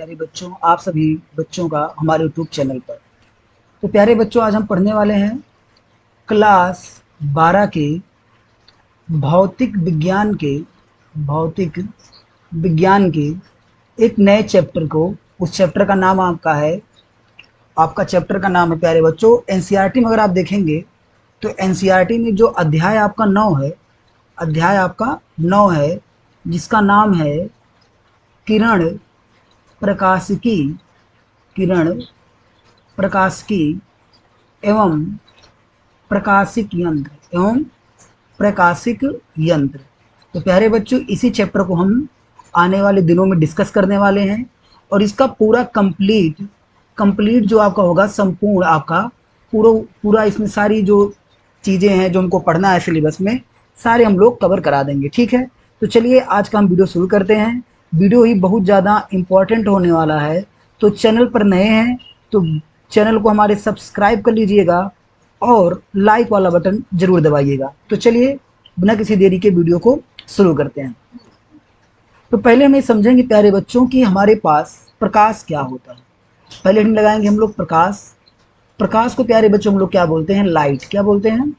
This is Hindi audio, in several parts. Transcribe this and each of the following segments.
प्यारे बच्चों, आप सभी बच्चों का हमारे यूट्यूब चैनल पर। तो प्यारे बच्चों, आज हम पढ़ने वाले हैं क्लास 12 के भौतिक विज्ञान के भौतिक विज्ञान के एक नए चैप्टर को। उस चैप्टर का नाम आपका चैप्टर का नाम है प्यारे बच्चों, एनसीईआरटी में अगर आप देखेंगे तो एनसीईआरटी में जो अध्याय आपका 9 है, अध्याय आपका 9 है, जिसका नाम है किरण प्रकाशिकी, किरण प्रकाशिकी एवं प्रकाशिक यंत्र एवं प्रकाशिक यंत्र। तो प्यारे बच्चों, इसी चैप्टर को हम आने वाले दिनों में डिस्कस करने वाले हैं और इसका पूरा कंप्लीट जो आपका होगा, संपूर्ण आपका पूरा इसमें सारी जो चीज़ें हैं जो हमको पढ़ना है सिलेबस में, सारे हम लोग कवर करा देंगे। ठीक है, तो चलिए आज का हम वीडियो शुरू करते हैं। वीडियो ही बहुत ज़्यादा इम्पोर्टेंट होने वाला है, तो चैनल पर नए हैं तो चैनल को हमारे सब्सक्राइब कर लीजिएगा और लाइक वाला बटन जरूर दबाइएगा। तो चलिए बिना किसी देरी के वीडियो को शुरू करते हैं। तो पहले हम ये समझेंगे प्यारे बच्चों कि हमारे पास प्रकाश क्या होता है। पहले हम लगाएंगे हम लोग प्रकाश। प्रकाश को प्यारे बच्चों हम लोग क्या बोलते हैं? लाइट। क्या बोलते हैं?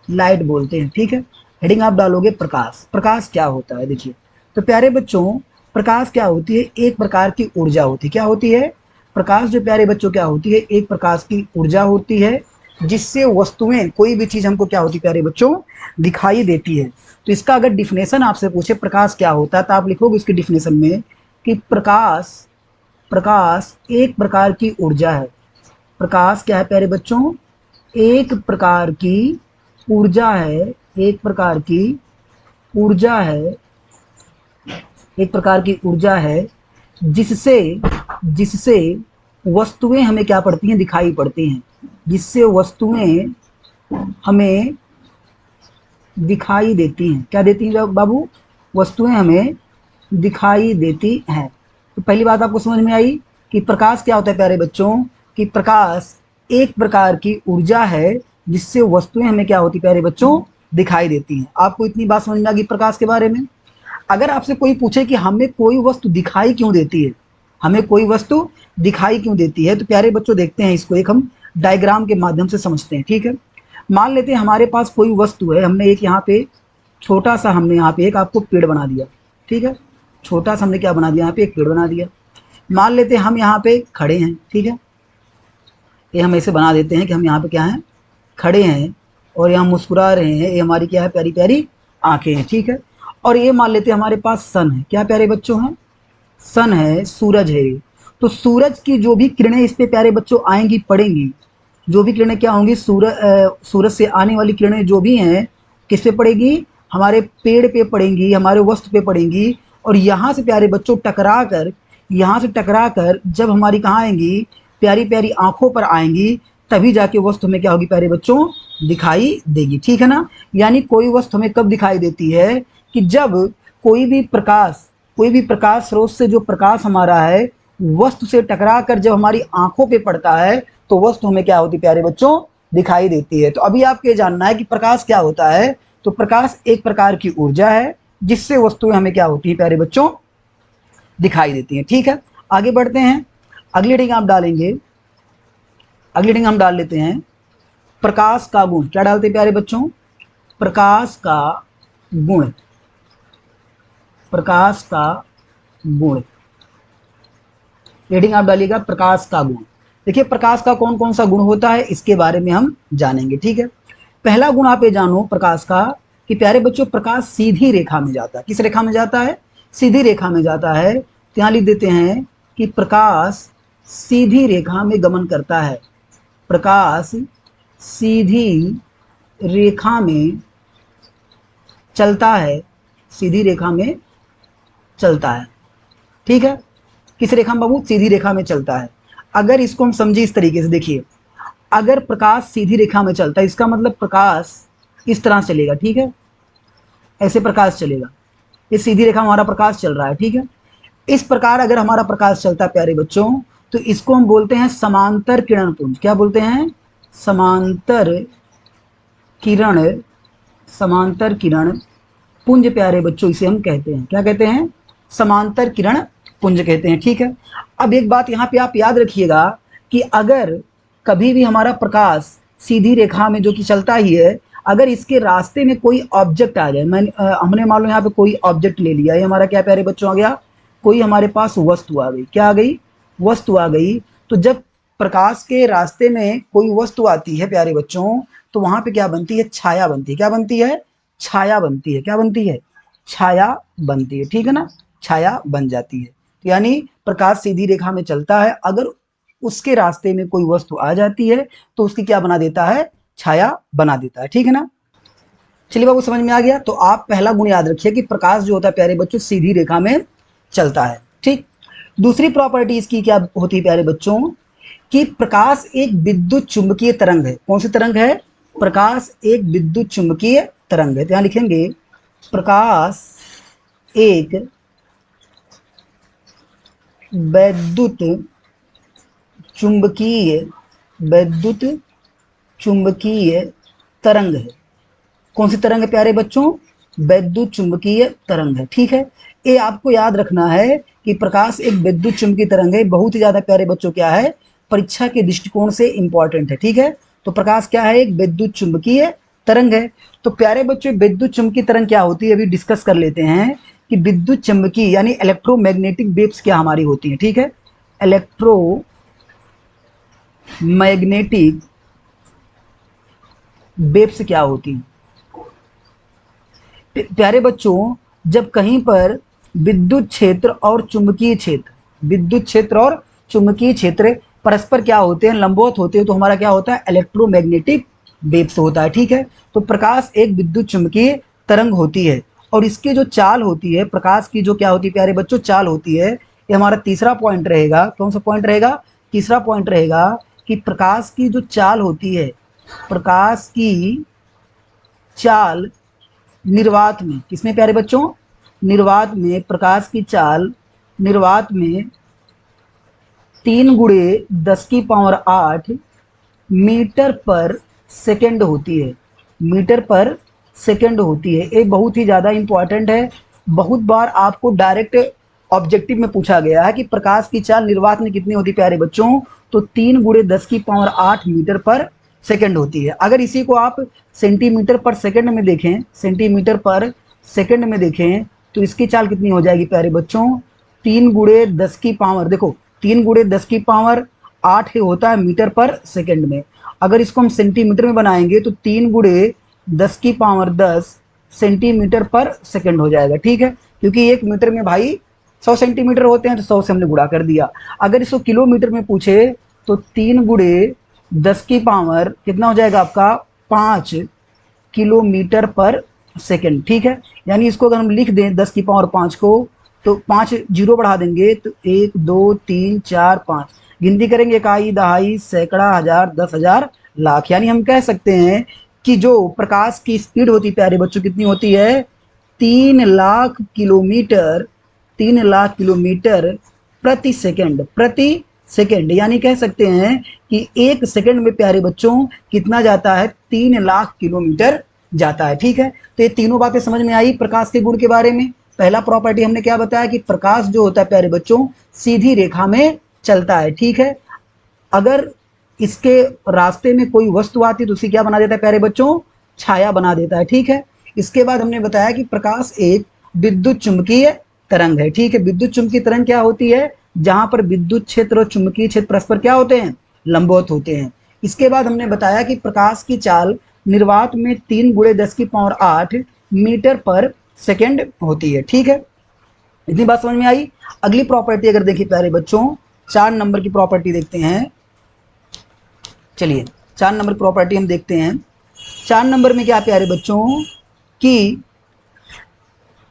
लाइट बोलते हैं। ठीक है, हेडिंग आप डालोगे प्रकाश। प्रकाश क्या होता है देखिए। तो प्यारे बच्चों, प्रकाश क्या होती है? एक प्रकार की ऊर्जा होती है। क्या होती है? प्रकाश जो प्यारे बच्चों क्या होती है? एक प्रकार की ऊर्जा होती है जिससे वस्तुएं, कोई भी चीज हमको क्या होती है प्यारे बच्चों? दिखाई देती है। तो इसका अगर डिफिनेशन आपसे पूछे प्रकाश क्या होता है, तो आप लिखोगे इसके डिफिनेशन में कि प्रकाश एक प्रकार की ऊर्जा है। प्रकाश क्या है प्यारे बच्चों? एक प्रकार की ऊर्जा है। एक प्रकार की ऊर्जा है। एक प्रकार की ऊर्जा है जिससे जिससे वस्तुएं हमें क्या पड़ती हैं? दिखाई पड़ती हैं। जिससे वस्तुएं हमें दिखाई देती हैं। क्या देती हैं बाबू? वस्तुएं हमें दिखाई देती हैं। तो पहली बात आपको समझ में आई कि प्रकाश क्या होता है प्यारे बच्चों? कि प्रकाश एक प्रकार की ऊर्जा है जिससे वस्तुएं हमें क्या होती प्यारे बच्चों? दिखाई देती हैं। आपको इतनी बात समझ में आ गई प्रकाश के बारे में। अगर आपसे कोई पूछे कि हमें कोई वस्तु दिखाई क्यों देती है, हमें कोई वस्तु दिखाई क्यों देती है, तो प्यारे बच्चों देखते हैं इसको, एक हम डायग्राम के माध्यम से समझते हैं। ठीक है, मान लेते हैं हमारे पास कोई वस्तु है। हमने एक यहाँ पे छोटा सा, हमने यहाँ पे एक आपको पेड़ बना दिया। ठीक है, छोटा सा हमने क्या बना दिया? यहाँ पे एक पेड़ बना दिया। मान लेते हैं हम यहाँ पे खड़े हैं। ठीक है, ये हम ऐसे बना देते हैं कि हम यहाँ पे क्या हैं? खड़े हैं और यहाँ मुस्कुरा रहे हैं। ये हमारी क्या है? प्यारी प्यारी आंखें हैं। ठीक है, और ये मान लेते हैं हमारे पास सन है। क्या प्यारे बच्चों है? सन है, सूरज है। तो सूरज की जो भी किरणें इस पे प्यारे बच्चों आएंगी, पड़ेंगी, जो भी किरणें क्या होंगी, सूरज से आने वाली किरणें जो भी हैं, किस पे पड़ेगी? हमारे पेड़ पे पड़ेंगी, हमारे वस्तु पे पड़ेंगी। और यहाँ से प्यारे बच्चों यहाँ से टकरा कर जब हमारी कहाँ आएंगी? प्यारी प्यारी आंखों पर आएंगी, तभी जाके वस्तु हमें क्या होगी प्यारे बच्चों? दिखाई देगी। ठीक है ना। यानी कोई वस्तु हमें कब दिखाई देती है? कि जब कोई भी प्रकाश स्रोत से जो प्रकाश हमारा है, वस्तु से टकरा कर जब हमारी आंखों पे पड़ता है, तो वस्तु हमें क्या होती प्यारे बच्चों? दिखाई देती है। तो अभी आपको ये जानना है कि प्रकाश क्या होता है। तो प्रकाश एक प्रकार की ऊर्जा है जिससे वस्तुएं हमें क्या होती है प्यारे बच्चों? दिखाई देती हैं। ठीक है, आगे बढ़ते हैं। अगली हेडिंग आप डालेंगे, अगली हेडिंग हम डाल लेते हैं प्रकाश का गुण। क्या डालते हैं प्यारे बच्चों? प्रकाश का गुण। प्रकाश का गुण हेडिंग आप डालिएगा प्रकाश का गुण। देखिए प्रकाश का कौन कौन सा गुण होता है, इसके बारे में हम जानेंगे। ठीक है, पहला गुण आप ये जानो प्रकाश का कि प्यारे बच्चों, प्रकाश सीधी रेखा में जाता है। किस रेखा में जाता है? सीधी रेखा में जाता है। तो यहाँ लिख देते हैं कि प्रकाश सीधी रेखा में गमन करता है। प्रकाश सीधी रेखा में चलता है। सीधी रेखा में चलता है। ठीक है, किस रेखा में बाबू? सीधी रेखा में चलता है। अगर इसको हम समझे इस तरीके से, देखिए अगर प्रकाश सीधी रेखा में चलता है, इसका मतलब प्रकाश इस तरह चलेगा। ठीक है, ऐसे प्रकाश चलेगा। ये सीधी रेखा में हमारा प्रकाश चल रहा है। ठीक है, इस प्रकार अगर हमारा प्रकाश चलता है प्यारे बच्चों, तो इसको हम बोलते हैं समांतर किरण पुंज। क्या बोलते हैं? समांतर किरण पुंज प्यारे बच्चों इसे हम कहते हैं। क्या कहते हैं? समांतर किरण पुंज कहते हैं, ठीक है। अब एक बात यहाँ पे आप याद रखिएगा कि अगर कभी भी हमारा प्रकाश सीधी रेखा में जो कि चलता ही है, अगर इसके रास्ते में कोई ऑब्जेक्ट आ जाए, हमने मान लो यहाँ पे कोई ऑब्जेक्ट ले लिया, ये हमारा क्या प्यारे बच्चों आ गया, कोई हमारे पास वस्तु आ गई, क्या आ गई, वस्तु आ गई। तो जब प्रकाश के रास्ते में कोई वस्तु आती है प्यारे बच्चों, तो वहां पे क्या बनती है, छाया बनती है। क्या बनती है, छाया बनती है। क्या बनती है, छाया बनती है, ठीक है ना, छाया बन जाती है। तो यानी प्रकाश सीधी रेखा में चलता है, अगर उसके रास्ते में कोई वस्तु आ जाती है तो उसकी क्या बना देता है, छाया बना देता है, ठीक है ना। चलिए बाबू समझ में आ गया। तो आप पहला गुण याद रखिए कि प्रकाश जो होता है प्यारे बच्चों सीधी रेखा में चलता है, ठीक। दूसरी प्रॉपर्टी इसकी क्या होती है प्यारे बच्चों, कि प्रकाश एक विद्युत चुंबकीय तरंग है। कौन सी तरंग है, प्रकाश एक विद्युत चुंबकीय तरंग है। तो यहां लिखेंगे प्रकाश एक वैद्युत चुंबकीय, वैद्युत चुंबकीय तरंग है। कौन सी तरंग है प्यारे बच्चों, वैद्युत चुंबकीय तरंग है, ठीक है। ये आपको याद रखना है कि प्रकाश एक विद्युत चुंबकीय तरंग है, बहुत ही ज्यादा प्यारे बच्चों क्या है, परीक्षा के दृष्टिकोण से इंपॉर्टेंट है, ठीक है। तो प्रकाश क्या है, एक विद्युत चुंबकीय तरंग है। तो प्यारे बच्चों विद्युत चुंबकीय तरंग क्या होती है, अभी डिस्कस कर लेते हैं कि विद्युत चुंबकीय यानी इलेक्ट्रोमैग्नेटिक वेव्स क्या हमारी होती है, ठीक है। इलेक्ट्रोमैग्नेटिक वेव्स क्या होती है प्यारे बच्चों, जब कहीं पर विद्युत क्षेत्र और चुंबकीय क्षेत्र, विद्युत क्षेत्र और चुंबकीय क्षेत्र परस्पर क्या होते हैं, लंबवत होते हैं, तो हमारा क्या होता है, इलेक्ट्रोमैग्नेटिक वेव्स होता है, ठीक है। तो प्रकाश एक विद्युत चुंबकीय तरंग होती है, और इसकी जो चाल होती है, प्रकाश की जो क्या होती है प्यारे बच्चों, चाल होती है। ये हमारा तीसरा पॉइंट रहेगा। कौन सा पॉइंट रहेगा, तीसरा पॉइंट रहेगा कि प्रकाश की जो चाल होती है, प्रकाश की चाल निर्वात में, किसमें प्यारे बच्चों, निर्वात में, प्रकाश की चाल निर्वात में 3 × 10⁸ मीटर पर सेकंड होती है, मीटर पर सेकंड होती है। ये बहुत ही ज़्यादा इंपॉर्टेंट है, बहुत बार आपको डायरेक्ट ऑब्जेक्टिव में पूछा गया है कि प्रकाश की चाल निर्वात में कितनी होती है प्यारे बच्चों, तो 3 × 10⁸ मीटर पर सेकंड होती है। अगर इसी को आप सेंटीमीटर पर सेकंड में देखें, सेंटीमीटर पर सेकंड में देखें, तो इसकी चाल कितनी हो जाएगी प्यारे बच्चों, 3 × 10⁻, देखो 3 × 10⁸ होता है मीटर पर सेकंड में। अगर इसको हम सेंटीमीटर में बनाएंगे तो 3 × 10⁻10 सेंटीमीटर पर सेकंड हो जाएगा, ठीक है। क्योंकि एक मीटर में भाई 100 सेंटीमीटर होते हैं, तो 100 से हमने गुणा कर दिया। अगर इसको किलोमीटर में पूछे तो 3 × 10⁻, कितना हो जाएगा आपका, 5 किलोमीटर पर सेकंड, ठीक है। यानी इसको अगर हम लिख दें 10⁵ को, तो 5 जीरो बढ़ा देंगे तो 1 2 3 4 5, गिनती करेंगे इकाई दहाई सैकड़ा हजार 10,000 लाख। यानी हम कह सकते हैं कि जो प्रकाश की स्पीड होती है प्यारे बच्चों, कितनी होती है, 3 लाख किलोमीटर, 3 लाख किलोमीटर प्रति सेकंड, प्रति सेकंड। यानी कह सकते हैं कि एक सेकंड में प्यारे बच्चों कितना जाता है, 3 लाख किलोमीटर जाता है, ठीक है। तो ये तीनों बातें समझ में आई प्रकाश के गुण के बारे में। पहला प्रॉपर्टी हमने क्या बताया कि प्रकाश जो होता है प्यारे बच्चों सीधी रेखा में चलता है, ठीक है। अगर इसके रास्ते में कोई वस्तु आती है तो उसी क्या बना देता है प्यारे बच्चों, छाया बना देता है, ठीक है। इसके बाद हमने बताया कि प्रकाश एक विद्युत चुंबकीय तरंग है, ठीक है। विद्युत चुंबकीय तरंग क्या होती है, जहां पर विद्युत क्षेत्र और चुंबकीय क्षेत्र परस्पर क्या होते हैं, लंबवत होते हैं। इसके बाद हमने बताया कि प्रकाश की चाल निर्वात में 3 × 10⁸ मीटर पर सेकंड होती है, ठीक है। इतनी बात समझ में आई। अगली प्रॉपर्टी अगर देखिए प्यारे बच्चों, 4 नंबर की प्रॉपर्टी देखते हैं। चलिए 4 नंबर प्रॉपर्टी हम देखते हैं। 4 नंबर में क्या प्यारे बच्चों, कि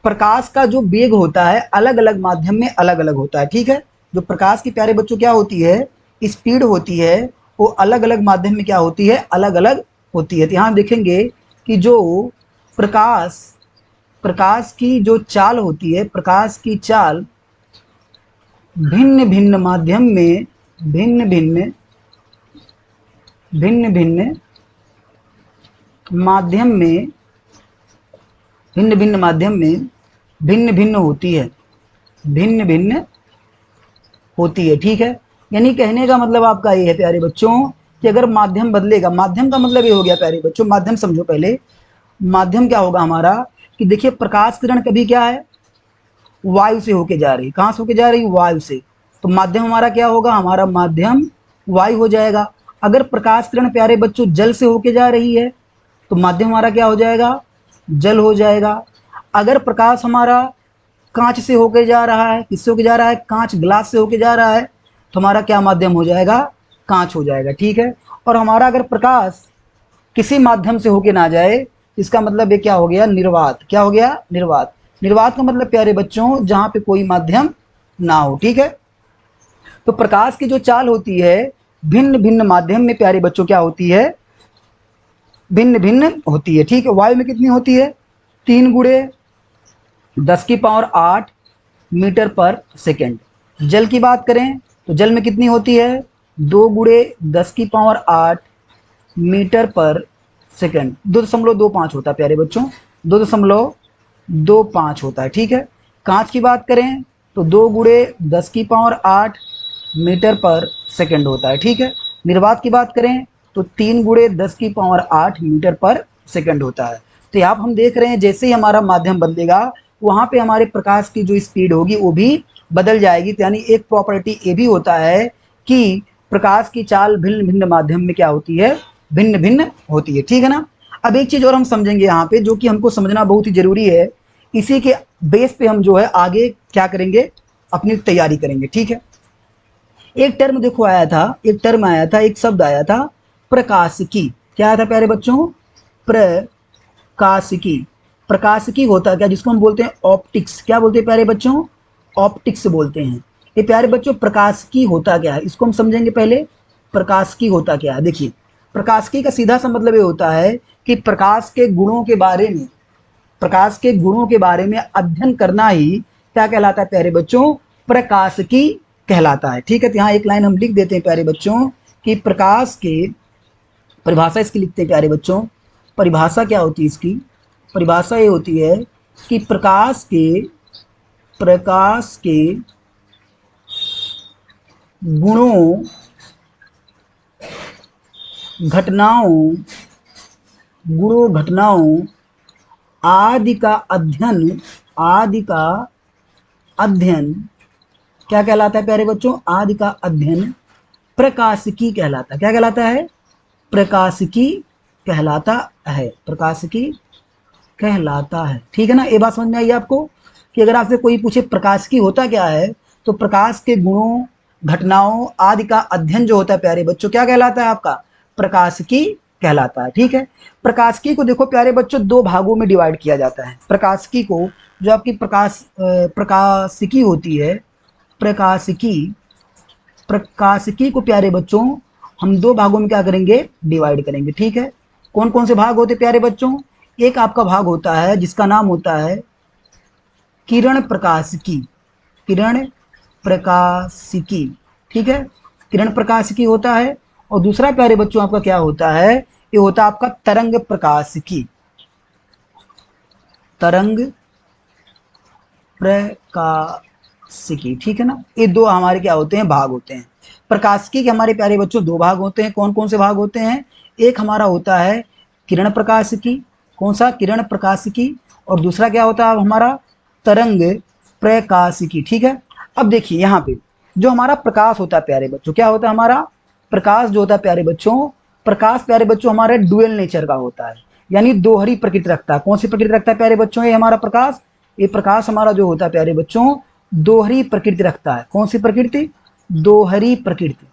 प्रकाश का जो वेग होता है अलग अलग माध्यम में अलग अलग होता है, ठीक है। जो प्रकाश की प्यारे बच्चों क्या होती है, स्पीड होती है, वो अलग अलग माध्यम में क्या होती है, अलग अलग होती है। तो यहाँ देखेंगे कि जो प्रकाश, प्रकाश की जो चाल होती है, प्रकाश की चाल भिन्न भिन्न माध्यम में, भिन्न भिन्न भिन्न भिन्न माध्यम में, भिन्न भिन्न माध्यम में भिन्न भिन्न होती है, भिन्न भिन्न होती है। ठीक है, यानी कहने का मतलब आपका ये है प्यारे बच्चों कि अगर माध्यम बदलेगा, माध्यम का मतलब ये हो गया प्यारे बच्चों, माध्यम समझो पहले, माध्यम क्या होगा हमारा कि देखिए प्रकाश किरण कभी क्या है, वायु से होके जा रही, कहाँ से होके जा रही, वायु से। तो माध्यम हमारा क्या होगा, हमारा माध्यम वायु हो जाएगा। अगर प्रकाश किरण प्यारे बच्चों जल से होके जा रही है तो माध्यम हमारा क्या हो जाएगा, जल हो जाएगा। अगर प्रकाश हमारा कांच से होके जा रहा है, किससे होके जा रहा है, कांच ग्लास से होके जा रहा है, तो हमारा क्या माध्यम हो जाएगा, कांच हो जाएगा। ठीक है, और हमारा अगर प्रकाश किसी माध्यम से होके ना जाए, इसका मतलब ये क्या हो गया, निर्वात। क्या हो गया, निर्वात। निर्वात का मतलब प्यारे बच्चों जहां पे कोई माध्यम ना हो। ठीक है, तो प्रकाश की जो चाल होती है भिन्न भिन्न माध्यम में प्यारे बच्चों क्या होती है, भिन्न भिन्न होती है। ठीक है, वायु में कितनी होती है, 3 × 10⁸ मीटर पर सेकेंड। जल की बात करें तो जल में कितनी होती है, 2 × 10⁸ मीटर पर सेकेंड। 2.25 होता है प्यारे बच्चों, 2.25 होता है। ठीक है, कांच की बात करें तो 2 × 10⁸ मीटर पर सेकेंड होता है। ठीक है, निर्वात की बात करें तो 3 × 10⁸ मीटर पर सेकेंड होता है। तो यहाँ हम देख रहे हैं जैसे ही हमारा माध्यम बदलेगा वहाँ पे हमारे प्रकाश की जो स्पीड होगी वो भी बदल जाएगी। तो यानी एक प्रॉपर्टी ये भी होता है कि प्रकाश की चाल भिन्न भिन्न माध्यम में क्या होती है, भिन्न भिन्न होती है। ठीक है ना। अब एक चीज़ और हम समझेंगे यहाँ पे जो कि हमको समझना बहुत ही जरूरी है, इसी के बेस पे हम जो है आगे क्या करेंगे, अपनी तैयारी करेंगे। ठीक है, एक टर्म देखो आया था, एक टर्म आया था, एक शब्द आया था प्रकाशिकी। क्या आया था प्यारे बच्चों, प्रकाशिकी। प्रकाशिकी होता क्या, जिसको हम बोलते हैं ऑप्टिक्स। क्या बोलते हैं प्यारे बच्चों, ऑप्टिक्स बोलते हैं। ये प्यारे बच्चों प्रकाशिकी होता क्या है, इसको हम समझेंगे पहले। प्रकाशिकी होता क्या है, देखिए प्रकाशिकी का सीधा सा मतलब ये होता है कि प्रकाश के गुणों के बारे में, प्रकाश के गुणों के बारे में अध्ययन करना ही क्या कहलाता है प्यारे बच्चों, प्रकाशिकी कहलाता है। ठीक है, तो यहाँ एक लाइन हम लिख देते हैं प्यारे बच्चों कि प्रकाश के, परिभाषा इसकी लिखते हैं प्यारे बच्चों। परिभाषा क्या होती है इसकी, परिभाषा ये होती है कि प्रकाश के गुणों, घटनाओं, आदि का अध्ययन, क्या कहलाता है प्यारे बच्चों, आदि का अध्ययन प्रकाशिकी कहलाता है। क्या कहलाता है, प्रकाशिकी कहलाता है, प्रकाशिकी कहलाता है। ठीक है ना, ये बात समझ में आई आपको कि अगर आपसे कोई पूछे प्रकाशिकी होता क्या है, तो प्रकाश के गुणों, घटनाओं आदि का अध्ययन जो होता है प्यारे बच्चों क्या कहलाता है, आपका प्रकाशिकी कहलाता है। ठीक है, प्रकाशिकी को देखो प्यारे बच्चों 2 भागों में डिवाइड किया जाता है। प्रकाशिकी को, जो आपकी प्रकाशिकी होती है, प्रकाशिकी को प्यारे बच्चों हम 2 भागों में क्या करेंगे, डिवाइड करेंगे। ठीक है, कौन कौन से भाग होते प्यारे बच्चों, एक आपका भाग होता है जिसका नाम होता है किरण प्रकाशिकी, किरण प्रकाशिकी। ठीक है, किरण प्रकाशिकी होता है। और दूसरा प्यारे बच्चों आपका क्या होता है, ये होता है आपका तरंग प्रकाशिकी, तरंग प्रकाशिकी। ठीक है ना, ये 2 हमारे क्या होते हैं, भाग होते हैं। प्रकाशिकी के हमारे प्यारे बच्चों 2 भाग होते हैं। कौन कौन से भाग होते हैं, एक हमारा होता है किरण प्रकाशिकी, कौन सा, किरण प्रकाशिकी, और दूसरा क्या होता है हमारा तरंग प्रकाशिकी। ठीक है, अब देखिए यहाँ पे जो हमारा प्रकाश होता है प्यारे बच्चों, क्या होता है हमारा प्रकाश जो होता है प्यारे बच्चों, प्रकाश प्यारे बच्चों हमारे डुअल नेचर का होता है, यानी दोहरी प्रकृति रखता है। कौन सी प्रकृति रखता है प्यारे बच्चों, ये हमारा प्रकाश, ये प्रकाश हमारा जो होता है प्यारे बच्चों दोहरी प्रकृति रखता है। कौन सी प्रकृति, दोहरी प्रकृति,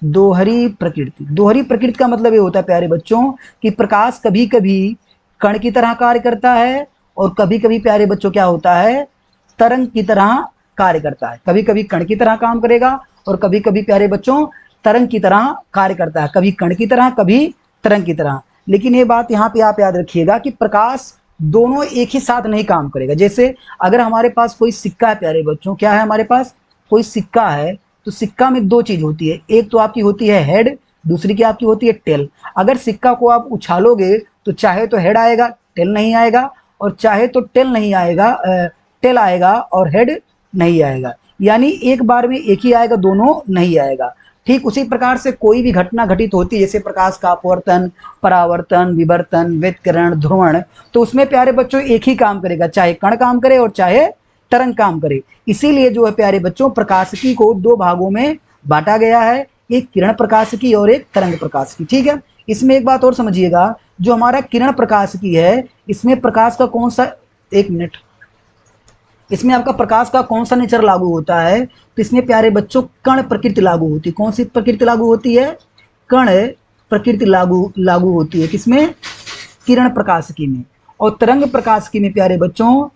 दोहरी प्रकृति। दोहरी प्रकृति का मतलब ये होता है प्यारे बच्चों कि प्रकाश कभी कभी कण की तरह कार्य करता है और कभी कभी प्यारे बच्चों क्या होता है, तरंग की तरह कार्य करता है। कभी कभी कण की तरह काम करेगा और कभी कभी प्यारे बच्चों तरंग की तरह कार्य करता है, कभी कण की तरह, कभी तरंग की तरह। लेकिन ये बात यहाँ पे आप याद रखिएगा कि प्रकाश दोनों एक ही साथ नहीं काम करेगा। जैसे अगर हमारे पास कोई सिक्का है प्यारे बच्चों, क्या है हमारे पास कोई सिक्का है, तो सिक्का में 2 चीज होती है, एक तो आपकी होती है हेड, दूसरी की आपकी होती है टेल। अगर सिक्का को आप उछालोगे तो चाहे तो हेड आएगा, टेल नहीं आएगा, और चाहे तो टेल नहीं आएगा, टेल आएगा और हेड नहीं आएगा। यानी एक बार में एक ही आएगा, दोनों नहीं आएगा। ठीक उसी प्रकार से कोई भी घटना घटित होती है, जैसे प्रकाश का अपवर्तन, परावर्तन, विवर्तन, व्यतिकरण, ध्रुवण, तो उसमें प्यारे बच्चों एक ही काम करेगा, चाहे कण काम करे और चाहे तरंग काम करे। इसीलिए जो है प्यारे बच्चों प्रकाशिकी को दो भागों में बांटा गया है, एक किरण प्रकाशिकी और एक तरंग प्रकाशिकी। ठीक है, इसमें एक बात और समझिएगा, जो हमारा किरण प्रकाशिकी है इसमें प्रकाश का कौन सा, एक मिनट, इसमें आपका प्रकाश का कौन सा नेचर लागू होता है, तो इसमें प्यारे बच्चों कण प्रकृति लागू होती है। कौन सी प्रकृति लागू होती है? कण प्रकृति लागू होती है। किसमें? किरण प्रकाशिकी में। और तरंग प्रकाशिकी में प्यारे बच्चों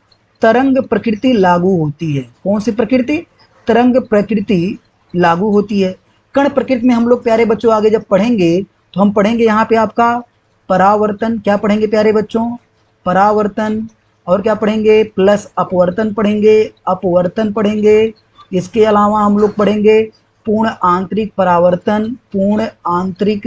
तरंग प्रकृति लागू होती है। कौन सी प्रकृति? तरंग प्रकृति लागू होती है। कण प्रकृति में हम लोग प्यारे बच्चों आगे जब पढ़ेंगे तो हम पढ़ेंगे यहाँ पे आपका परावर्तन, क्या पढ़ेंगे प्यारे बच्चों? परावर्तन। और क्या पढ़ेंगे? प्लस अपवर्तन पढ़ेंगे, अपवर्तन पढ़ेंगे। इसके अलावा हम लोग पढ़ेंगे पूर्ण आंतरिक परावर्तन, पूर्ण आंतरिक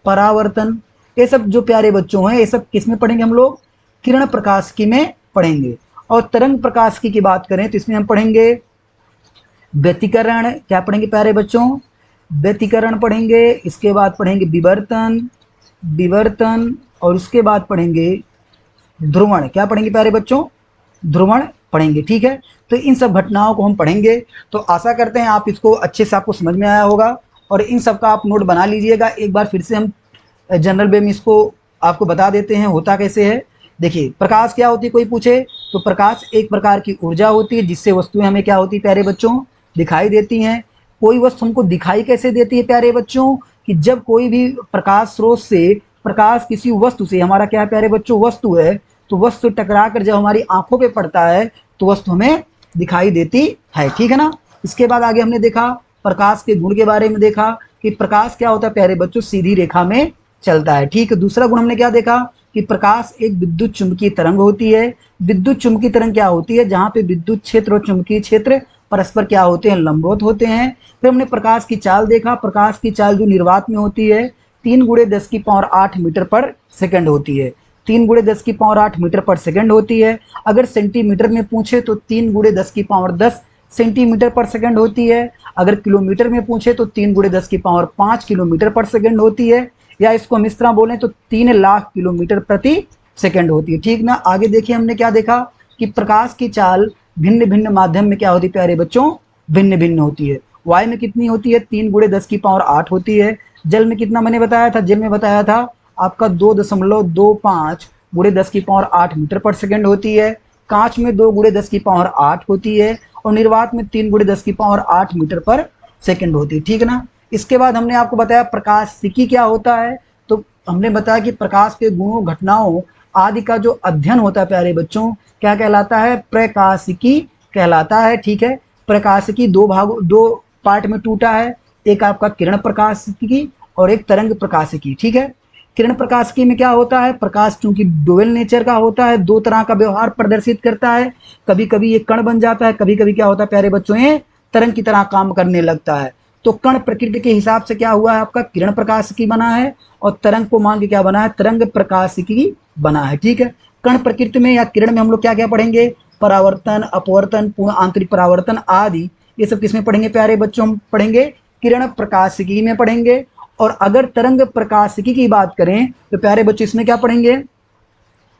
परावर्तन। ये सब जो प्यारे बच्चों हैं ये सब किस में पढ़ेंगे हम लोग? किरण प्रकाशिकी में पढ़ेंगे। और तरंग प्रकाशिकी की बात करें तो इसमें हम पढ़ेंगे व्यतिकरण। क्या पढ़ेंगे प्यारे बच्चों? व्यतिकरण पढ़ेंगे। इसके बाद पढ़ेंगे विवर्तन और उसके बाद पढ़ेंगे ध्रुवण। क्या पढ़ेंगे प्यारे बच्चों? ध्रुवण पढ़ेंगे। ठीक है, तो इन सब घटनाओं को हम पढ़ेंगे। तो आशा करते हैं आप इसको अच्छे से आपको समझ में आया होगा और इन सब का आप नोट बना लीजिएगा। एक बार फिर से हम जनरल वे में इसको आपको बता देते हैं होता कैसे है। देखिए, प्रकाश क्या होती है, कोई पूछे तो प्रकाश एक प्रकार की ऊर्जा होती है जिससे वस्तुएं हमें क्या होती है प्यारे बच्चों? दिखाई देती हैं। कोई वस्तु हमको दिखाई कैसे देती है प्यारे बच्चों? कि जब कोई भी प्रकाश स्रोत से प्रकाश किसी वस्तु से, हमारा क्या है प्यारे बच्चों? वस्तु है, तो वस्तु टकरा कर जब हमारी आंखों पे पड़ता है तो वस्तु हमें दिखाई देती है। ठीक है ना। इसके बाद आगे हमने देखा प्रकाश के गुण के बारे में, देखा कि प्रकाश क्या होता है प्यारे बच्चों? सीधी रेखा में चलता है। ठीक है, दूसरा गुण हमने क्या देखा कि प्रकाश एक विद्युत चुंबकीय तरंग होती है। विद्युत चुंबकीय तरंग क्या होती है? जहां पे विद्युत क्षेत्र और चुंबकीय क्षेत्र परस्पर क्या होते हैं? लंबवत होते हैं। फिर हमने प्रकाश की चाल देखा। प्रकाश की चाल जो निर्वात में होती है 3×10⁸ मीटर पर सेकंड होती है। 3×10⁸ मीटर पर सेकंड होती है। अगर सेंटीमीटर में पूछे तो 3×10⁻10 सेंटीमीटर पर सेकंड होती है। अगर किलोमीटर में पूछे तो 3×10⁵ किलोमीटर पर सेकंड होती है। या इसको हम इस तरह बोलें तो 3 लाख किलोमीटर प्रति सेकंड होती है। ठीक ना। आगे देखिए हमने क्या देखा कि प्रकाश की चाल भिन्न भिन्न माध्यम में क्या होती है प्यारे बच्चों? भिन्न भिन्न होती है। वायु में कितनी होती है? 3×10⁸ होती है। जल में कितना मैंने बताया था? जल में बताया था आपका 2.25×10⁸ मीटर पर सेकंड होती है। कांच में 2×10⁸ होती है और निर्वात में 3×10⁸ मीटर पर सेकंड होती है। ठीक है ना। इसके बाद हमने आपको बताया प्रकाशिकी क्या होता है। तो हमने बताया कि प्रकाश के गुणों, घटनाओं आदि का जो अध्ययन होता है प्यारे बच्चों क्या कहलाता है? प्रकाशिकी कहलाता है। ठीक है, प्रकाशिकी दो पार्ट में टूटा है, एक आपका किरण प्रकाशिकी और एक तरंग प्रकाशिकी। ठीक है, किरण प्रकाशिकी में क्या होता है? प्रकाश चूंकि डुअल नेचर का होता है, दो तरह का व्यवहार प्रदर्शित करता है। कभी कभी ये कण बन जाता है, कभी कभी क्या होता है प्यारे बच्चों? ये तरंग की तरह काम करने लगता है। तो कण प्रकृति के हिसाब से क्या हुआ है? आपका किरण प्रकाशिकी बना है और तरंग को मान के क्या बना है? तरंग प्रकाशिकी बना है। ठीक है, कण प्रकृति में या किरण में हम लोग क्या क्या पढ़ेंगे? परावर्तन, अपवर्तन, पूर्ण आंतरिक परावर्तन आदि। ये सब किसमें पढ़ेंगे प्यारे बच्चों? हम पढ़ेंगे किरण प्रकाशिकी में पढ़ेंगे। और अगर तरंग प्रकाशिकी की बात करें तो प्यारे बच्चों इसमें क्या पढ़ेंगे?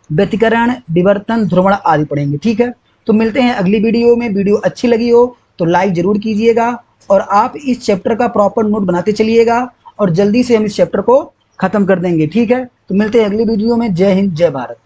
व्यतिकरण, विवर्तन, ध्रुवण आदि पढ़ेंगे। ठीक है, तो मिलते हैं अगली वीडियो में। वीडियो अच्छी लगी हो तो लाइक जरूर कीजिएगा और आप इस चैप्टर का प्रॉपर नोट बनाते चलिएगा और जल्दी से हम इस चैप्टर को खत्म कर देंगे। ठीक है, तो मिलते हैं अगली वीडियो में। जय हिंद, जय भारत।